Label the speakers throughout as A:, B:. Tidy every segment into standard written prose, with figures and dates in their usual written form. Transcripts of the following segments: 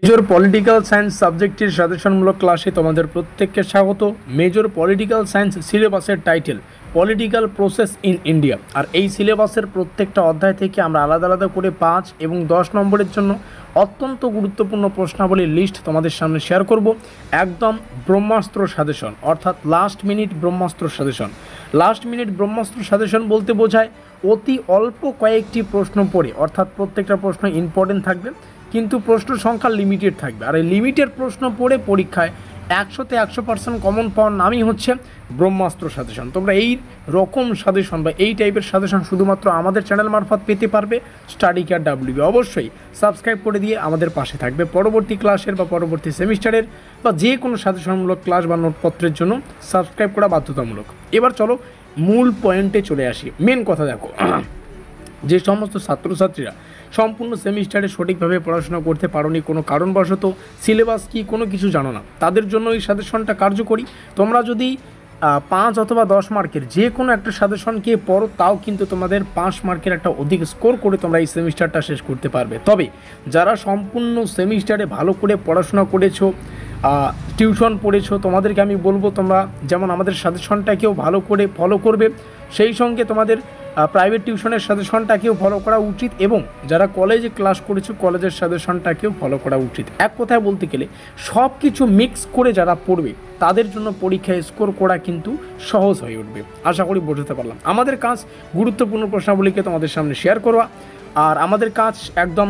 A: Major political science সাবজেক্টের সাজেশনমূলক ক্লাসে তোমাদের প্রত্যেককে স্বাগত। মেজর পলিটিক্যাল সায়েন্স সিলেবাসের title political process in India. আর এই সিলেবাসের প্রত্যেকটা অধ্যায় থেকে আমরা আলাদা আলাদা করে 5 এবং 10 নম্বরের জন্য অত্যন্ত গুরুত্বপূর্ণ প্রশ্নাবলীর লিস্ট তোমাদের সামনে শেয়ার করব। একদম ব্রহ্মাস্ত্র সাজেশন, অর্থাৎ লাস্ট মিনিট ব্রহ্মাস্ত্র সাজেশন। লাস্ট মিনিট ব্রহ্মাস্ত্র সাজেশন বলতে বোঝায় অতি অল্প কয়েকটি প্রশ্ন পড়ে, অর্থাৎ প্রত্যেকটা প্রশ্ন ইম্পর্টেন্ট থাকবে কিন্তু প্রশ্ন সংখ্যা লিমিটেড থাকবে। আর এই লিমিটেড প্রশ্ন পড়ে পরীক্ষায় 100তে 100% কমন পাওয়ার নামই হচ্ছে ব্রহ্মাস্ত্র সাজেশন। তোমরা এই রকম সাজেশন বা এই টাইপের সাজেশন শুধুমাত্র আমাদের চ্যানেল মারফত পেতে পারবে স্টাডি কেয়ার ডাব্লিউবি। অবশ্যই সাবস্ক্রাইব করে দিয়ে আমাদের পাশে থাকবে। পরবর্তী ক্লাসের বা পরবর্তী সেমিস্টারের বা যে কোনো সাজেশনমূলক ক্লাস বা নোটপত্রের জন্য সাবস্ক্রাইব করা বাধ্যতামূলক। এবার চলো মূল পয়েন্টে চলে আসি। মেন কথা দেখো, যে সমস্ত ছাত্রছাত্রীরা সম্পূর্ণ সেমিস্টারে সঠিকভাবে পড়াশোনা করতে পারোনি, কোনো কারণবশত সিলেবাস কি কোনো কিছু জানো না, তাদের জন্য এই সাজেশনটা কার্যকরী। তোমরা যদি 5 অথবা 10 মার্কের যে কোনো একটা সাজেশনকে পড়ো, তাও কিন্তু তোমাদের 5 মার্কের একটা অধিক স্কোর করে তোমরা এই সেমিস্টারটা শেষ করতে পারবে। তবে যারা সম্পূর্ণ সেমিস্টারে ভালো করে পড়াশোনা করেছো, টিউশন পড়েছো, তোমাদেরকে আমি বলবো তোমরা যেমন আমাদের সাজেশনটাকেও ভালো করে ফলো করবে, সেই সঙ্গে তোমাদের প্রাইভেট টিউশনের সাজেশনটাকেও ফলো করা উচিত এবং যারা কলেজে ক্লাস করেছো কলেজের সাজেশনটাকেও ফলো করা উচিত। এক কথায় বলতে গেলে সব কিছু মিক্স করে যারা পড়বে তাদের জন্য পরীক্ষায় স্কোর করা কিন্তু সহজ হয়ে উঠবে। আশা করি বোঝাতে পারলাম। আমাদের কাজ গুরুত্বপূর্ণ প্রশ্নাবলীকে তোমাদের সামনে শেয়ার করা, আর আমাদের কাজ একদম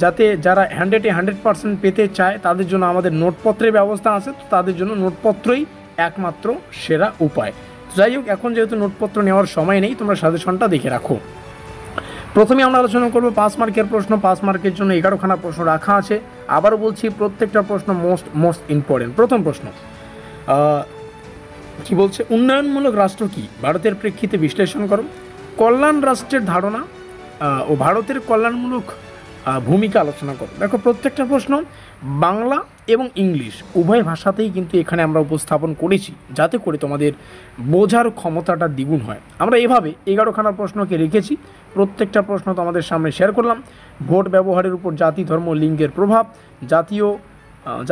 A: যাতে যারা 100-এ 100% পেতে চায় তাদের জন্য আমাদের নোটপত্রের ব্যবস্থা আছে, তো তাদের জন্য নোটপত্রই একমাত্র সেরা উপায়। যাই হোক, এখন যেহেতু নোটপত্র নেওয়ার সময় নেই, তোমরা সাজেশনটা দেখে রাখো। প্রথমে আমরা আলোচনা করব 5 মার্কের প্রশ্ন। 5 মার্কের জন্য 11খানা প্রশ্ন রাখা আছে। আবারও বলছি, প্রত্যেকটা প্রশ্ন মোস্ট ইম্পর্টেন্ট। প্রথম প্রশ্ন কি বলছে, উন্নয়নমূলক রাষ্ট্র কি ভারতের প্রেক্ষিতে বিশ্লেষণ করো। কল্যাণ রাষ্ট্রের ধারণা ও ভারতের কল্যাণমূলক ভূমিকা আলোচনা করো। দেখো, প্রত্যেকটা প্রশ্ন বাংলা এবং ইংলিশ উভয় ভাষাতেই কিন্তু এখানে আমরা উপস্থাপন করেছি, যাতে করে তোমাদের বোঝার ক্ষমতাটা দ্বিগুণ হয়। আমরা এভাবে 11খানা প্রশ্নকে রেখেছি। প্রত্যেকটা প্রশ্ন তোমাদের সামনে শেয়ার করলাম। ভোট ব্যবহারের উপর জাতি, ধর্ম, লিঙ্গের প্রভাব,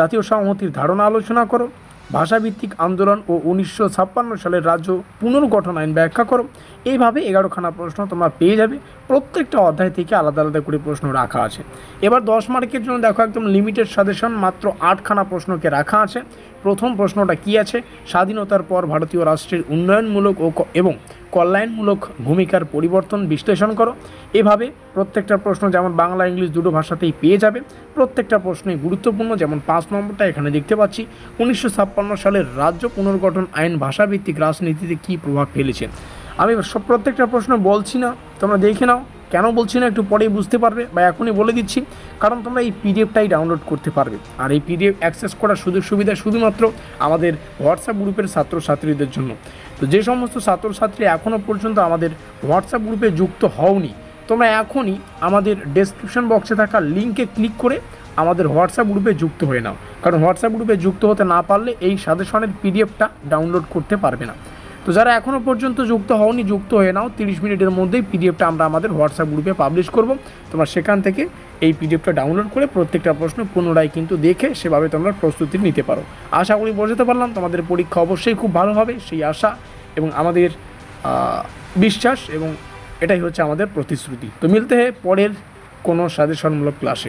A: জাতীয় সংহতির ধারণা আলোচনা করো। ভাষাভিত্তিক আন্দোলন ও 1956 সালের রাজ্য পুনর্গঠন আইন ব্যাখ্যা করো। এইভাবে 11খানা প্রশ্ন তোমরা পেয়ে যাবে। প্রত্যেকটা অধ্যায় থেকে আলাদা আলাদা করে প্রশ্ন রাখা আছে। এবার 10 মার্কের জন্য দেখো, একদম লিমিটেড সাজেশন, মাত্র 8খানা প্রশ্নকে রাখা আছে। প্রথম প্রশ্নটা কি আছে, স্বাধীনতার পর ভারতীয় রাষ্ট্রের উন্নয়নমূলক এবং কল্যাণমূলক ভূমিকার পরিবর্তন বিশ্লেষণ করো। এভাবে প্রত্যেকটা প্রশ্ন যেমন বাংলা ইংলিশ দুটো ভাষাতেই পেয়ে যাবে। প্রত্যেকটা প্রশ্নই গুরুত্বপূর্ণ। যেমন 5 নম্বরটা এখানে দেখতে পাচ্ছি, 1956 সালের রাজ্য পুনর্গঠন আইন ভাষাভিত্তিক রাজনীতিতে কী প্রভাব ফেলেছে। আমি প্রত্যেকটা প্রশ্ন বলছি না, তোমরা দেখে নাও। কেন বলছি না একটু পরেই বুঝতে পারবে, বা এখনই বলে দিচ্ছি, কারণ তোমরা এই পিডিএফটাই ডাউনলোড করতে পারবে। আর এই পিডিএফ অ্যাক্সেস করার সুযোগ সুবিধা শুধুমাত্র আমাদের হোয়াটসঅ্যাপ গ্রুপের ছাত্রছাত্রীদের জন্য। তো যে সমস্ত ছাত্রছাত্রী এখনও পর্যন্ত আমাদের হোয়াটসঅ্যাপ গ্রুপে যুক্ত হওনি, তোমরা এখনই আমাদের ডেসক্রিপশন বক্সে থাকা লিঙ্কে ক্লিক করে আমাদের হোয়াটসঅ্যাপ গ্রুপে যুক্ত হয়ে নাও। কারণ হোয়াটসঅ্যাপ গ্রুপে যুক্ত হতে না পারলে এই সাজেশনের পিডিএফটা ডাউনলোড করতে পারবে না। তো যারা এখনও পর্যন্ত যুক্ত হওনি, যুক্ত হয়ে নাও। 30 মিনিটের মধ্যেই পিডিএফটা আমরা আমাদের হোয়াটসঅ্যাপ গ্রুপে পাবলিশ করব। তোমরা সেখান থেকে এই পিডিএফটা ডাউনলোড করে প্রত্যেকটা প্রশ্ন পুনরায় কিন্তু দেখে সেভাবে তোমরা প্রস্তুতি নিতে পারো। আশা করি বোঝাতে পারলাম। তোমাদের পরীক্ষা অবশ্যই খুব ভালো হবে, সেই আশা এবং আমাদের বিশ্বাস, এবং এটাই হচ্ছে আমাদের প্রতিশ্রুতি। তো মিলতে হয় পরের কোনো সাজেশনমূলক ক্লাসে।